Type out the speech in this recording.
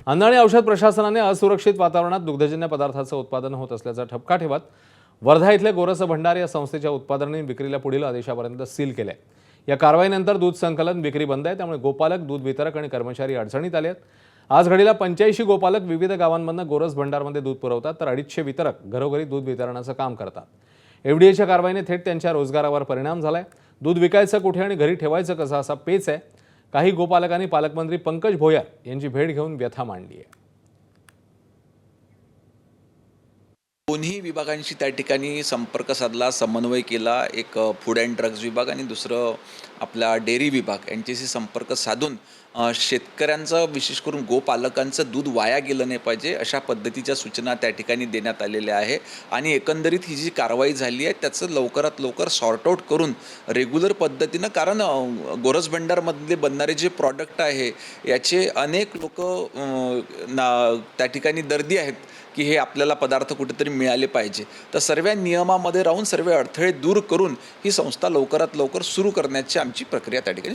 अन्न आणि औषध प्रशासनाने असुरक्षित वातावरणात दुग्धजन्य पदार्थांचं उत्पादन होत असल्याचा ठपका ठेवत वर्धा इथले गोरस भंडार या संस्थेच्या उत्पादनांनी विक्रीला पुढील आदेशापर्यंत सील केले. या कारवाईनंतर दूध संकलन विक्री बंद आहे, त्यामुळे गोपालक, दूध वितरक आणि कर्मचारी अडचणीत आले आहेत. आज घडीला 85 गोपालक विविध गावांमधून गोरस भंडारमध्ये दूध पुरवतात, तर 250 वितरक घरोघरी दूध वितरणाचं काम करतात. एफडीएच्या कारवाईने थेट त्यांच्या रोजगारावर परिणाम झालाय. दूध विकायचं कुठे आणि घरी ठेवायचं कसं असा पेच आहे. काही गोपालकांनी पालकमंत्री पंकज भोयर यांची भेट घेऊन व्यथा मांडली आहे. दोन्ही विभागांशी त्या ठिकाणी संपर्क साधला, समन्वय केला. एक फूड अँड ड्रग्ज विभाग आणि दुसरं आपला डेअरी विभाग यांच्याशी संपर्क साधून शेतकऱ्यांचं, विशेष करून गोपालकांचं दूध वाया गेलं नाही पाहिजे अशा पद्धतीच्या सूचना त्या ठिकाणी देण्यात आलेल्या आहे. आणि एकंदरीत ही जी कारवाई झाली आहे त्याचं लवकरात लवकर सॉर्ट आऊट करून रेग्युलर पद्धतीनं, कारण गोरस भंडारमधले बनणारे जे प्रॉडक्ट आहे याचे अनेक लोक त्या ठिकाणी दर्दी आहेत की हे आपल्याला पदार्थ कुठेतरी मिळाले पाहिजे. तर सर्व नियमामध्ये राहून सर्व अडथळे दूर करून ही संस्था लवकरात लवकर सुरू करण्याची आमची प्रक्रिया त्या ठिकाणी